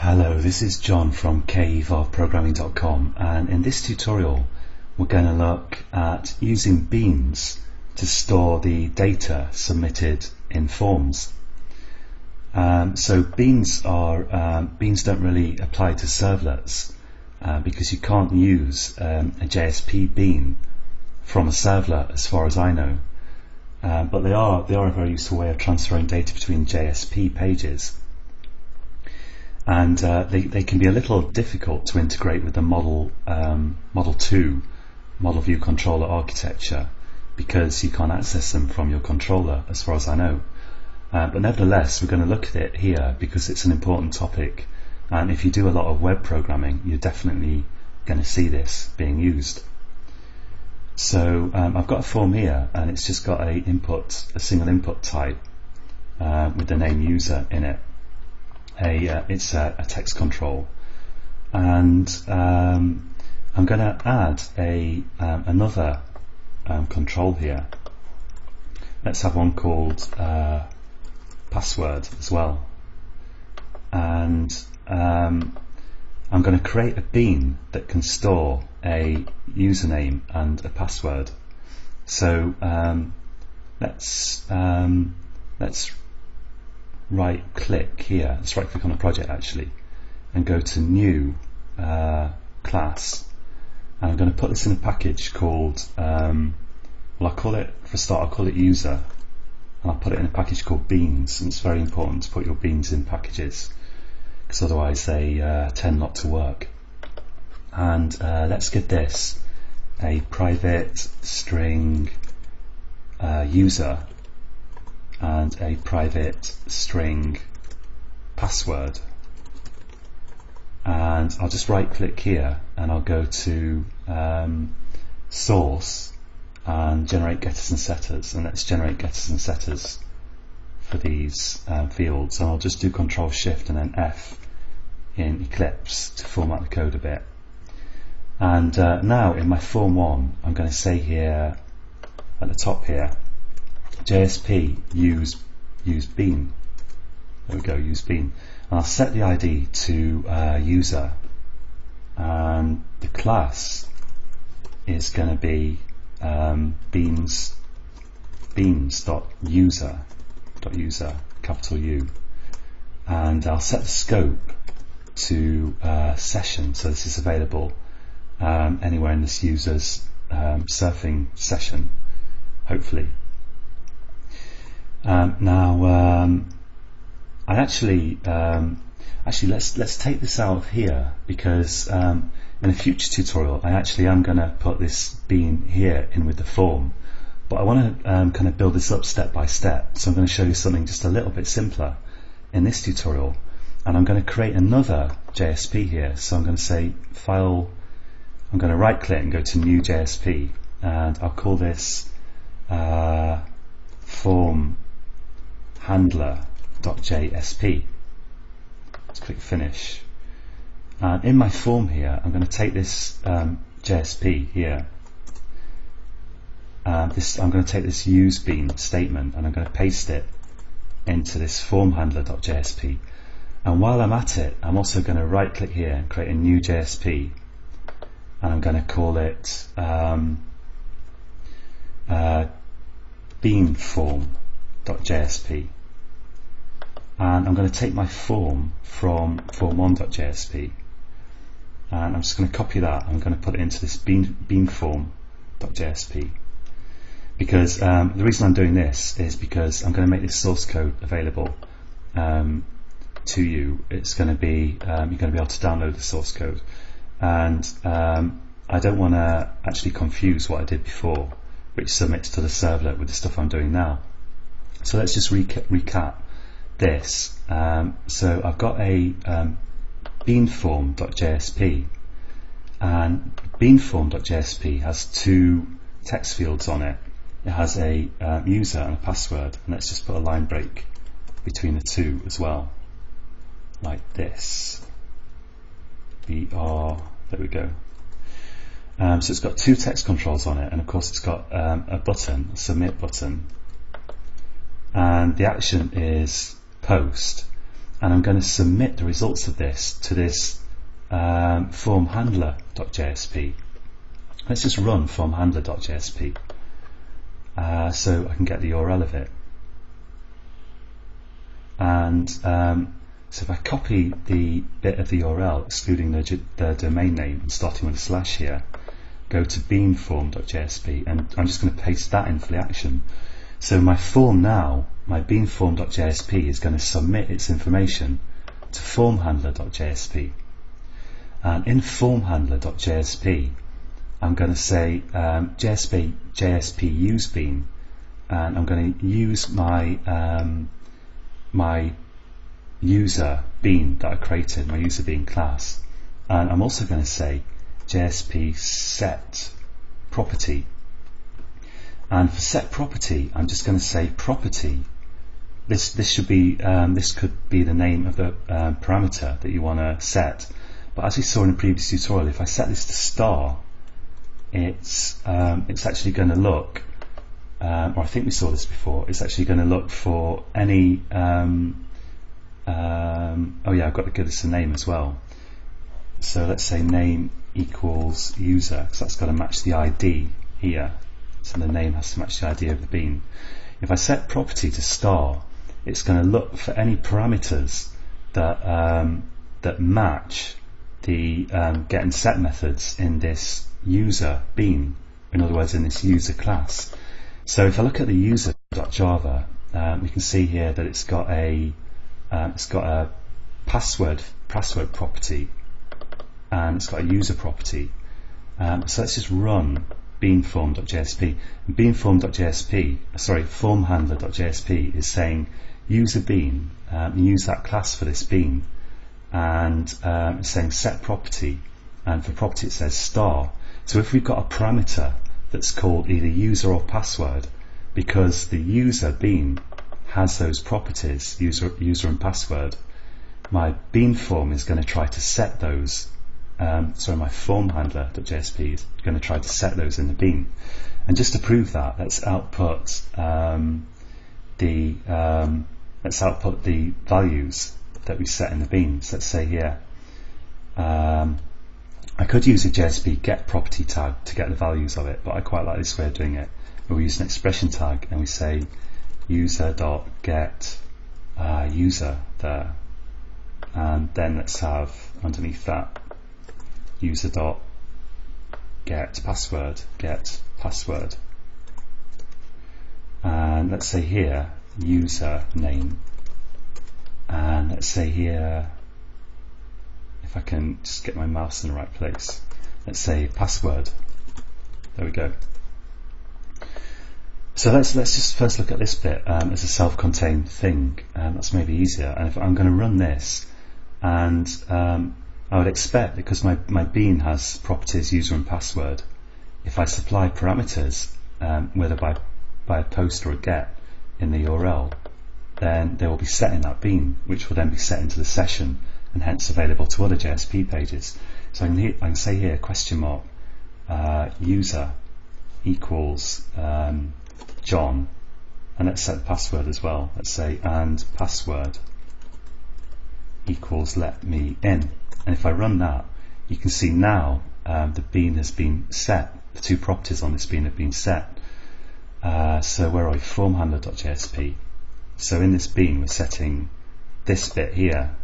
Hello, this is John from kevolveprogramming.com, and in this tutorial we're going to look at using beans to store the data submitted in forms. So beans don't really apply to servlets because you can't use a JSP bean from a servlet as far as I know, but they are a very useful way of transferring data between JSP pages. And they can be a little difficult to integrate with the Model 2 model view controller architecture because you can't access them from your controller as far as I know. But nevertheless, we're going to look at it here because it's an important topic, and if you do a lot of web programming, you're definitely going to see this being used. So I've got a form here, and it's just got a single input type with the name user in it. It's a text control, and I'm going to add another control here. Let's have one called password as well, and I'm going to create a bean that can store a username and a password. So let's right click here, let's right click on the project actually, and go to new class, and I'm going to put this in a package called I'll call it user, and I'll put it in a package called beans. And it's very important to put your beans in packages because otherwise they tend not to work. And let's give this a private string user and a private string password, and I'll just right click here and I'll go to source and generate getters and setters, and let's generate getters and setters for these fields, and I'll just do Control Shift and then F in Eclipse to format the code a bit. And now in my form 1 I'm going to say here at the top here, JSP use bean. There we go, use bean. And I'll set the ID to user, and the class is going to be beans.user, capital U, and I'll set the scope to session, so this is available anywhere in this user's surfing session, hopefully. Now I actually let's take this out of here, because in a future tutorial I actually am going to put this bean here in with the form, but I want to kind of build this up step by step. So I'm going to show you something just a little bit simpler in this tutorial, and I'm going to create another JSP here. So I'm going to say file, I'm going to right click and go to new JSP, and I'll call this form handler.jsp. Let's click finish, and in my form here I'm going to take this JSP here, I'm going to take this use bean statement and I'm going to paste it into this form handler.jsp, and while I'm at it I'm also going to right click here and create a new JSP, and I'm going to call it bean form.jsp. And I'm going to take my form from form1.jsp, and I'm just going to copy that. I'm going to put it into this bean form.jsp, because the reason I'm doing this is because I'm going to make this source code available to you. It's going to be you're going to be able to download the source code, and I don't want to actually confuse what I did before, which submits to the servlet, with the stuff I'm doing now. So let's just recap this. So I've got a beanform.jsp, and beanform.jsp has two text fields on it. It has a user and a password, and let's just put a line break between the two as well, like this. There we go. So it's got two text controls on it, and of course it's got a button, a submit button, and the action is post, and I'm going to submit the results of this to this form handler.jsp. Let's just run form handler.jsp so I can get the URL of it. And so if I copy the bit of the URL excluding the domain name and starting with a slash here, go to beanform.jsp, and I'm just going to paste that in for the action. So my form now, my beanform.jsp, is going to submit its information to formhandler.jsp. And in formhandler.jsp, I'm going to say JSP use bean, and I'm going to use my my user bean that I created, my user bean class, and I'm also going to say JSP set property. And for set property, I'm just going to say property. This should be this could be the name of the parameter that you want to set. But as we saw in the previous tutorial, if I set this to star, it's actually going to look, or I think we saw this before. It's actually going to look for any. Oh yeah, I've got to give this a name as well. So let's say name equals user, because that's got to match the ID here. So the name has to match the ID of the bean. If I set property to star, it's going to look for any parameters that that match the get and set methods in this user bean. In other words, in this user class. So if I look at the user.java, we can see here that it's got a password property, and it's got a user property. So let's just run beanform.jsp. Formhandler.jsp is saying user bean, use that class for this bean, and it's saying set property, and for property it says star. So if we've got a parameter that's called either user or password, because the user bean has those properties, user and password, my bean form is going to try to set those. My form handler.jsp is going to try to set those in the bean. And just to prove that, let's output the values that we set in the bean. So let's say here, I could use a JSP get property tag to get the values of it, but I quite like this way of doing it. We use an expression tag and we say user.get user there, and then let's have underneath that user.get password, and let's say here user name, and let's say here, if I can just get my mouse in the right place, let's say password. There we go. So let's just first look at this bit as a self-contained thing, that's maybe easier. And if I'm going to run this, and I would expect, because my bean has properties user and password, if I supply parameters, whether by a post or a get in the URL, then they will be set in that bean, which will then be set into the session and hence available to other JSP pages. So I can say here question mark user equals John, and let's set the password as well. Let's say and password equals let me in. And if I run that, you can see now the bean has been set. The two properties on this bean have been set. So where are we? Formhandler.jsp. So in this bean, we're setting this bit here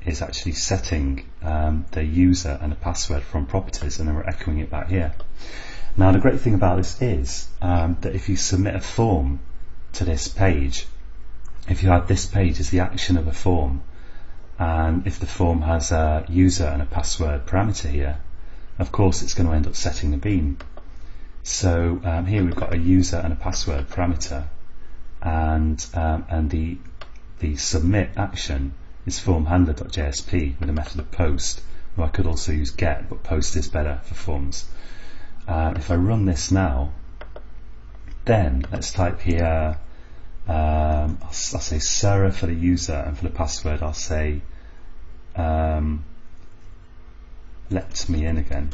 is actually setting the user and the password from properties, and then we're echoing it back here. Now the great thing about this is that if you submit a form to this page, if you have this page as the action of a form, and if the form has a user and a password parameter here, of course it's going to end up setting the bean. So here we've got a user and a password parameter, and the submit action is formhandler.jsp with a method of post. Well, I could also use get, but post is better for forms. If I run this now, then let's type here, I'll say Sarah for the user, and for the password I'll say let me in again,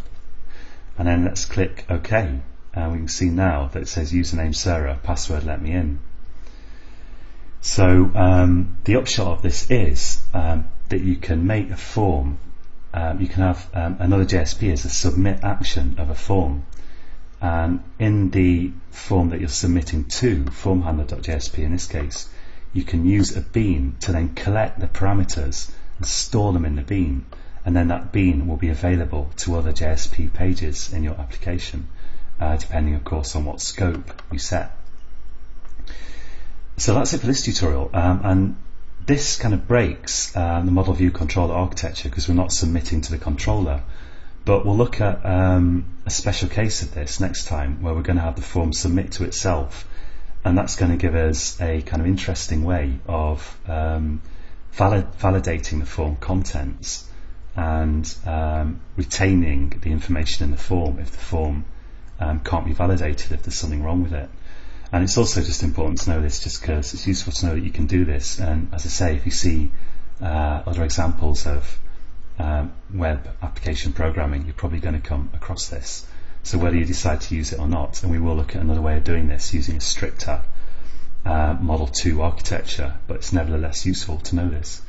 and then let's click OK, and we can see now that it says username Sarah, password let me in. So the upshot of this is that you can make a form, you can have another JSP as a submit action of a form, and in the form that you're submitting to, formhandler.jsp in this case, you can use a bean to then collect the parameters and store them in the bean, and then that bean will be available to other JSP pages in your application, depending of course on what scope you set. So that's it for this tutorial, and this kind of breaks the model view controller architecture because we're not submitting to the controller, but we'll look at a special case of this next time where we're going to have the form submit to itself, and that's going to give us a kind of interesting way of validating the form contents and retaining the information in the form if the form can't be validated, if there's something wrong with it. And it's also just important to know this just because it's useful to know that you can do this, and as I say, if you see other examples of web application programming, you're probably going to come across this. So whether you decide to use it or not, and we will look at another way of doing this using a stricter Model 2 architecture, but it's nevertheless useful to know this.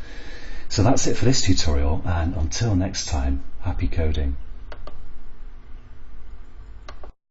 So that's it for this tutorial, and until next time, happy coding.